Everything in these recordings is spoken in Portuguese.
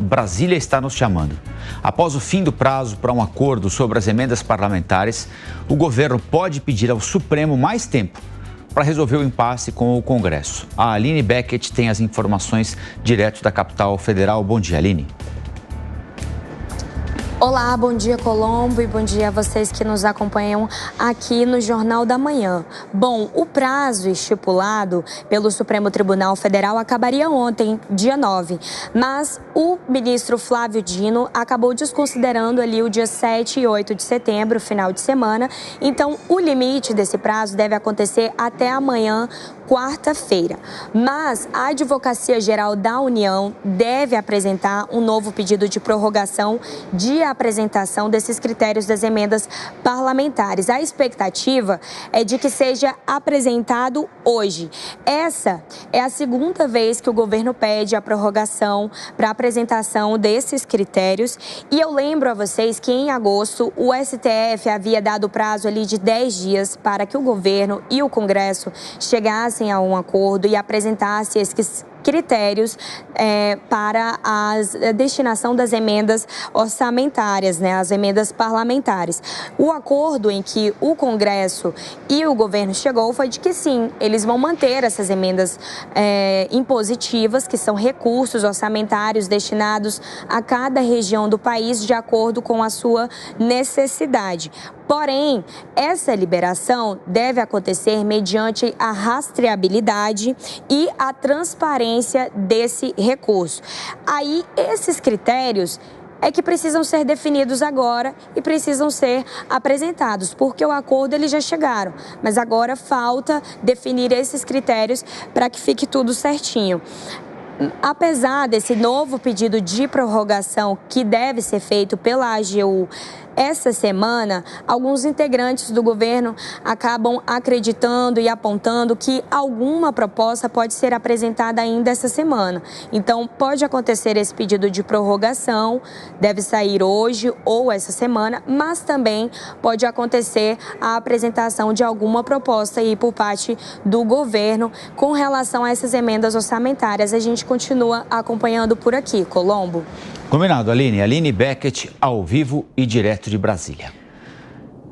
Brasília está nos chamando. Após o fim do prazo para um acordo sobre as emendas parlamentares, o governo pode pedir ao Supremo mais tempo para resolver o impasse com o Congresso. A Aline Beckett tem as informações direto da capital federal. Bom dia, Aline. Olá, bom dia Colombo e bom dia a vocês que nos acompanham aqui no Jornal da Manhã. Bom, o prazo estipulado pelo Supremo Tribunal Federal acabaria ontem, dia 9, mas o ministro Flávio Dino acabou desconsiderando ali o dia 7 e 8 de setembro, final de semana, então o limite desse prazo deve acontecer até amanhã, quarta-feira. Mas a Advocacia Geral da União deve apresentar um novo pedido de prorrogação de apresentação desses critérios das emendas parlamentares. A expectativa é de que seja apresentado hoje. Essa é a segunda vez que o governo pede a prorrogação para a apresentação desses critérios. E eu lembro a vocês que em agosto o STF havia dado prazo ali de 10 dias para que o governo e o Congresso chegassem a um acordo e apresentassem esses critérios para a destinação das emendas orçamentárias, né, as emendas parlamentares. O acordo em que o Congresso e o governo chegou foi de que sim, eles vão manter essas emendas impositivas, que são recursos orçamentários destinados a cada região do país de acordo com a sua necessidade. Porém, essa liberação deve acontecer mediante a rastreabilidade e a transparência desse recurso. Aí, esses critérios é que precisam ser definidos agora e precisam ser apresentados, porque o acordo eles já chegaram, mas agora falta definir esses critérios para que fique tudo certinho. Apesar desse novo pedido de prorrogação que deve ser feito pela AGU essa semana, alguns integrantes do governo acabam acreditando e apontando que alguma proposta pode ser apresentada ainda essa semana. Então, pode acontecer esse pedido de prorrogação, deve sair hoje ou essa semana, mas também pode acontecer a apresentação de alguma proposta aí por parte do governo com relação a essas emendas orçamentárias. A gente continua acompanhando por aqui, Colombo. Combinado, Aline. Aline Beckett, ao vivo e direto de Brasília.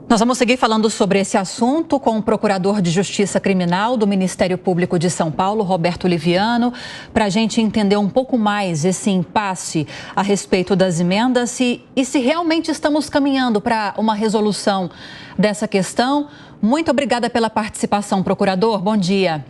Nós vamos seguir falando sobre esse assunto com o Procurador de Justiça Criminal do Ministério Público de São Paulo, Roberto Liviano, para a gente entender um pouco mais esse impasse a respeito das emendas e se realmente estamos caminhando para uma resolução dessa questão. Muito obrigada pela participação, Procurador. Bom dia.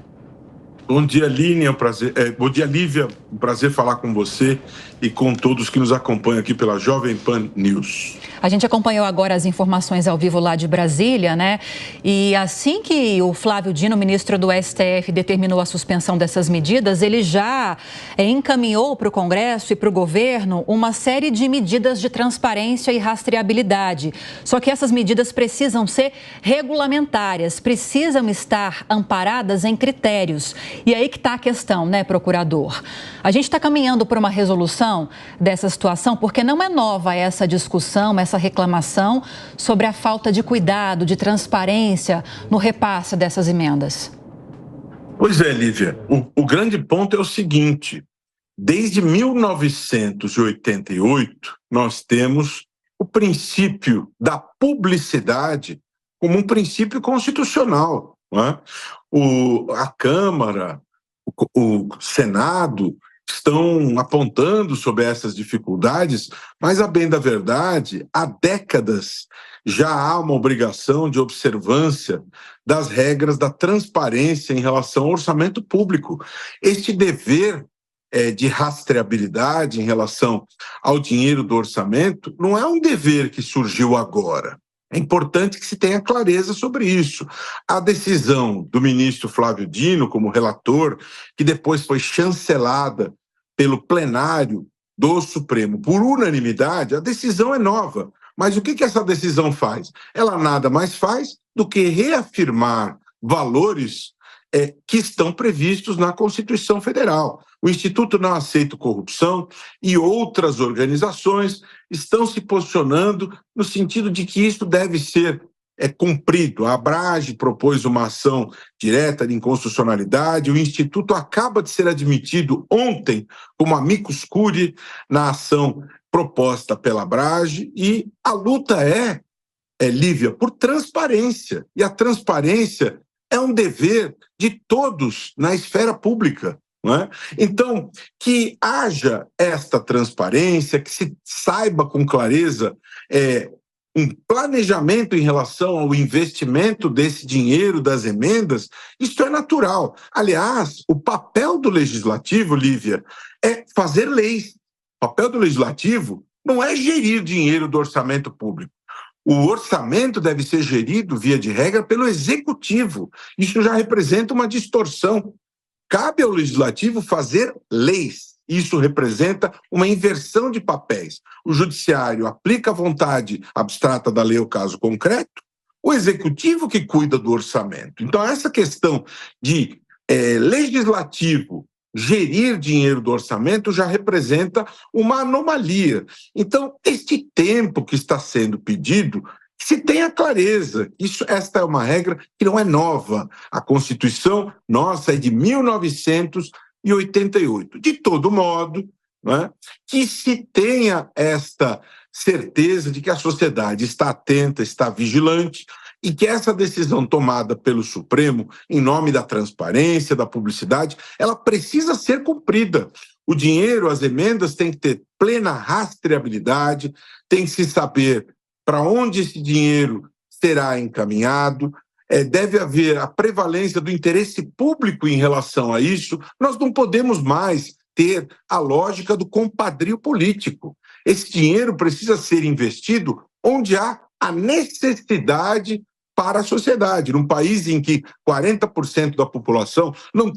Bom dia, Aline, é um prazer. Bom dia, Lívia, um prazer falar com você e com todos que nos acompanham aqui pela Jovem Pan News. A gente acompanhou agora as informações ao vivo lá de Brasília, né? E assim que o Flávio Dino, ministro do STF, determinou a suspensão dessas medidas, ele já encaminhou para o Congresso e para o governo uma série de medidas de transparência e rastreabilidade. Só que essas medidas precisam ser regulamentárias, precisam estar amparadas em critérios. E aí que está a questão, né, procurador? A gente está caminhando por uma resolução dessa situação porque não é nova essa discussão, essa reclamação sobre a falta de cuidado, de transparência no repasse dessas emendas. Pois é, Lívia. O grande ponto é o seguinte: desde 1988, nós temos o princípio da publicidade como um princípio constitucional, não é? A Câmara, o Senado estão apontando sobre essas dificuldades, mas, a bem da verdade, há décadas já há uma obrigação de observância das regras da transparência em relação ao orçamento público. Este dever de rastreabilidade em relação ao dinheiro do orçamento não é um dever que surgiu agora. É importante que se tenha clareza sobre isso. A decisão do ministro Flávio Dino, como relator, que depois foi chancelada pelo plenário do Supremo por unanimidade, a decisão é nova. Mas o que essa decisão faz? Ela nada mais faz do que reafirmar valores que estão previstos na Constituição Federal. O Instituto Não Aceito Corrupção e outras organizações estão se posicionando no sentido de que isso deve ser é cumprido. A Abrage propôs uma ação direta de inconstitucionalidade, o Instituto acaba de ser admitido ontem como amicus curiae na ação proposta pela Abrage, e a luta Lívia, por transparência. E a transparência é um dever de todos na esfera pública. Não é? Então, que haja esta transparência, que se saiba com clareza um planejamento em relação ao investimento desse dinheiro das emendas, isso é natural. Aliás, o papel do legislativo, Lívia, é fazer leis. O papel do legislativo não é gerir dinheiro do orçamento público. O orçamento deve ser gerido, via de regra, pelo executivo. Isso já representa uma distorção. Cabe ao legislativo fazer leis. Isso representa uma inversão de papéis. O judiciário aplica a vontade abstrata da lei ao caso concreto, o executivo que cuida do orçamento. Então, essa questão de legislativo gerir dinheiro do orçamento já representa uma anomalia. Então, este tempo que está sendo pedido, se tenha clareza. Esta é uma regra que não é nova. A Constituição nossa é de 1988. De todo modo, né, que se tenha esta certeza de que a sociedade está atenta, está vigilante, e que essa decisão tomada pelo Supremo, em nome da transparência, da publicidade, ela precisa ser cumprida. O dinheiro, as emendas têm que ter plena rastreabilidade, tem que se saber para onde esse dinheiro será encaminhado, deve haver a prevalência do interesse público em relação a isso. Nós não podemos mais ter a lógica do compadrio político. Esse dinheiro precisa ser investido onde há a necessidade para a sociedade. Num país em que 40% da população não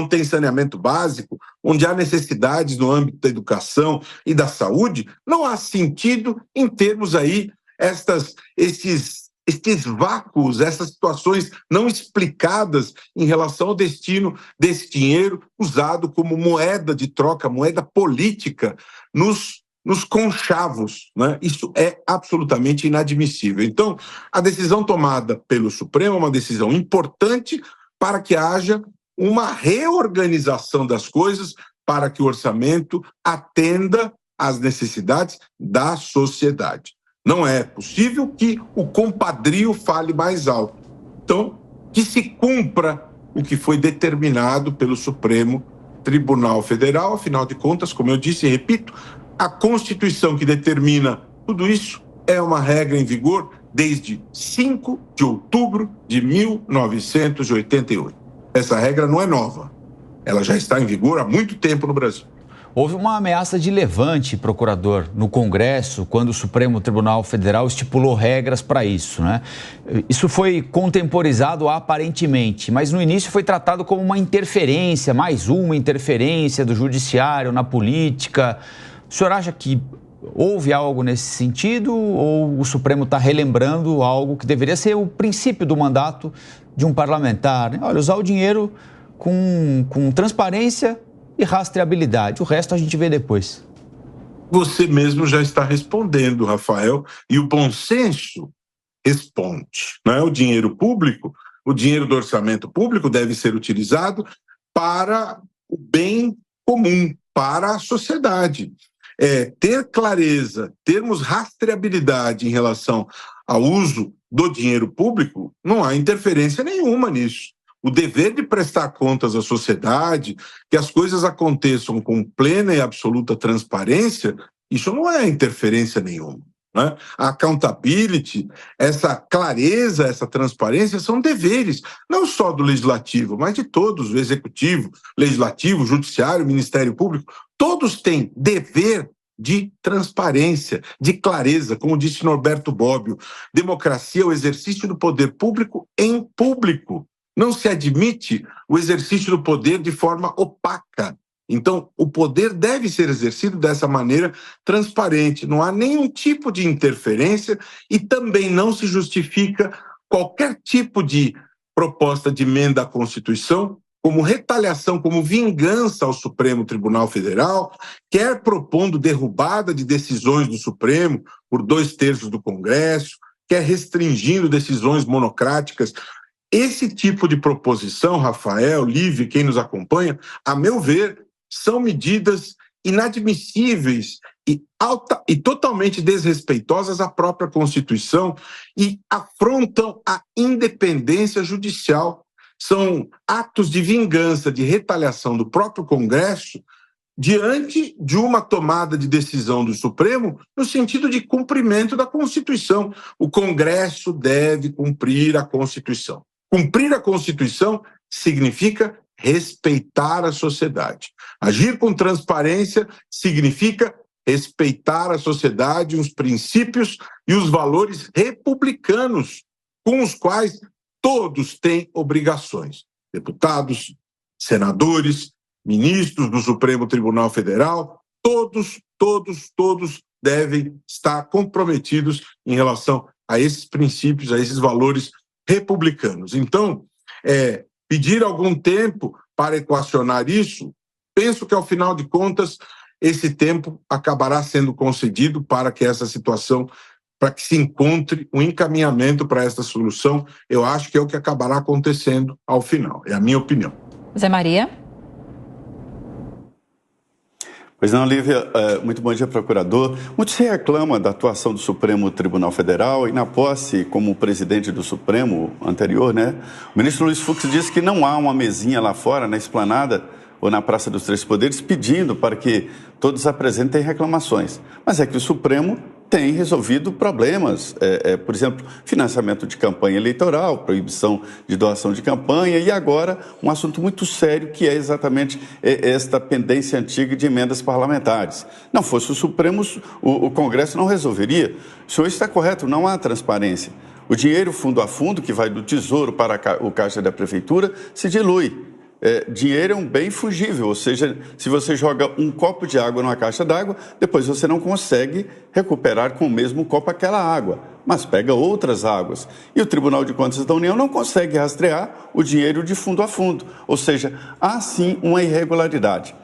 tem saneamento básico, onde há necessidades no âmbito da educação e da saúde, não há sentido em termos aí esses vácuos, essas situações não explicadas em relação ao destino desse dinheiro usado como moeda de troca, moeda política nos conchavos, né? Isso é absolutamente inadmissível. Então, a decisão tomada pelo Supremo é uma decisão importante para que haja uma reorganização das coisas, para que o orçamento atenda às necessidades da sociedade. Não é possível que o compadrio fale mais alto. Então, que se cumpra o que foi determinado pelo Supremo Tribunal Federal. Afinal de contas, como eu disse e repito, a Constituição que determina tudo isso é uma regra em vigor desde 5 de outubro de 1988. Essa regra não é nova. Ela já está em vigor há muito tempo no Brasil. Houve uma ameaça de levante, procurador, no Congresso, quando o Supremo Tribunal Federal estipulou regras para isso, né? Isso foi contemporizado aparentemente, mas no início foi tratado como uma interferência, mais uma interferência do judiciário na política. O senhor acha que houve algo nesse sentido ou o Supremo está relembrando algo que deveria ser o princípio do mandato de um parlamentar, né? Olha, usar o dinheiro com transparência e rastreabilidade. O resto a gente vê depois. Você mesmo já está respondendo, Rafael, e o bom senso responde. Não é? O dinheiro público, o dinheiro do orçamento público deve ser utilizado para o bem comum, para a sociedade. Ter clareza, termos rastreabilidade em relação ao uso do dinheiro público, não há interferência nenhuma nisso. O dever de prestar contas à sociedade, que as coisas aconteçam com plena e absoluta transparência, isso não é interferência nenhuma, né? A accountability, essa clareza, essa transparência são deveres, não só do legislativo, mas de todos, o executivo, legislativo, judiciário, Ministério Público, todos têm dever de transparência, de clareza, como disse Norberto Bobbio. Democracia é o exercício do poder público em público. Não se admite o exercício do poder de forma opaca. Então, o poder deve ser exercido dessa maneira transparente. Não há nenhum tipo de interferência e também não se justifica qualquer tipo de proposta de emenda à Constituição como retaliação, como vingança ao Supremo Tribunal Federal, quer propondo derrubada de decisões do Supremo por 2/3 do Congresso, quer restringindo decisões monocráticas. Esse tipo de proposição, Rafael, Lívia, quem nos acompanha, a meu ver, são medidas inadmissíveis e totalmente desrespeitosas à própria Constituição e afrontam a independência judicial. São atos de vingança, de retaliação do próprio Congresso diante de uma tomada de decisão do Supremo no sentido de cumprimento da Constituição. O Congresso deve cumprir a Constituição. Cumprir a Constituição significa respeitar a sociedade. Agir com transparência significa respeitar a sociedade, os princípios e os valores republicanos com os quais todos têm obrigações. Deputados, senadores, ministros do Supremo Tribunal Federal, todos devem estar comprometidos em relação a esses princípios, a esses valores republicanos. Então, pedir algum tempo para equacionar isso, penso que, ao final de contas, esse tempo acabará sendo concedido para que essa situação, para que se encontre um encaminhamento para essa solução. Eu acho que é o que acabará acontecendo ao final, é a minha opinião. Zé Maria. Pois não, Lívia, muito bom dia, procurador. Muito se reclama da atuação do Supremo Tribunal Federal e na posse como presidente do Supremo anterior, né? O ministro Luiz Fux disse que não há uma mesinha lá fora, na esplanada ou na Praça dos Três Poderes, pedindo para que todos apresentem reclamações. Mas é que o Supremo tem resolvido problemas, por exemplo, financiamento de campanha eleitoral, proibição de doação de campanha e agora um assunto muito sério que é exatamente esta pendência antiga de emendas parlamentares. Não fosse o Supremo, o Congresso não resolveria. O senhor está correto, não há transparência. O dinheiro fundo a fundo, que vai do Tesouro para o caixa da Prefeitura, se dilui. Dinheiro é um bem fungível, ou seja, se você joga um copo de água numa caixa d'água, depois você não consegue recuperar com o mesmo copo aquela água, mas pega outras águas. E o Tribunal de Contas da União não consegue rastrear o dinheiro de fundo a fundo, ou seja, há sim uma irregularidade.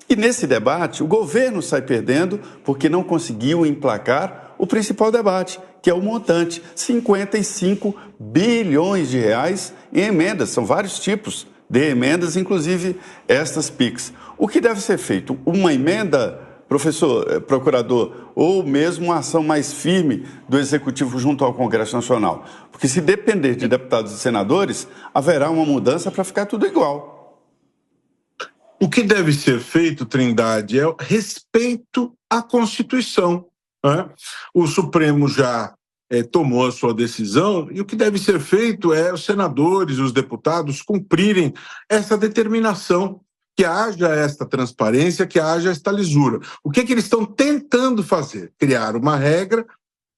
E nesse debate, o governo sai perdendo porque não conseguiu emplacar o principal debate, que é o montante, 55 bilhões de reais em emendas, são vários tipos de emendas, inclusive estas PIX. O que deve ser feito? Uma emenda, professor, procurador, ou mesmo uma ação mais firme do Executivo junto ao Congresso Nacional? Porque se depender de deputados e senadores, haverá uma mudança para ficar tudo igual. O que deve ser feito, Trindade, é o respeito à Constituição, né? O Supremo já tomou a sua decisão e o que deve ser feito é os senadores, os deputados cumprirem essa determinação, que haja esta transparência, que haja esta lisura. O que eles estão tentando fazer? Criar uma regra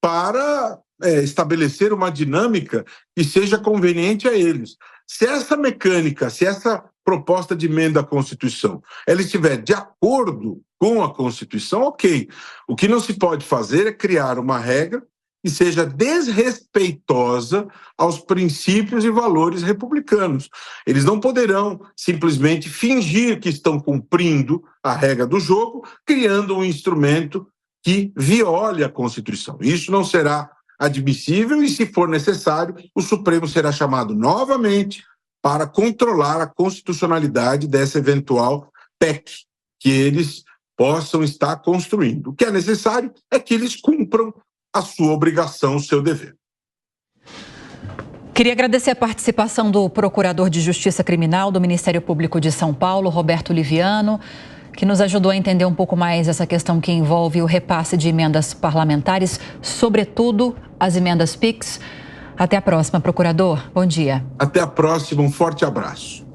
para estabelecer uma dinâmica que seja conveniente a eles. Se essa mecânica, se essa proposta de emenda à Constituição, ela estiver de acordo com a Constituição, ok. O que não se pode fazer é criar uma regra que seja desrespeitosa aos princípios e valores republicanos. Eles não poderão simplesmente fingir que estão cumprindo a regra do jogo, criando um instrumento que viole a Constituição. Isso não será admissível e, se for necessário, o Supremo será chamado novamente para controlar a constitucionalidade dessa eventual PEC que eles possam estar construindo. O que é necessário é que eles cumpram a sua obrigação, o seu dever. Queria agradecer a participação do Procurador de Justiça Criminal do Ministério Público de São Paulo, Roberto Liviano, que nos ajudou a entender um pouco mais essa questão que envolve o repasse de emendas parlamentares, sobretudo as emendas PIX. Até a próxima, procurador. Bom dia. Até a próxima, um forte abraço.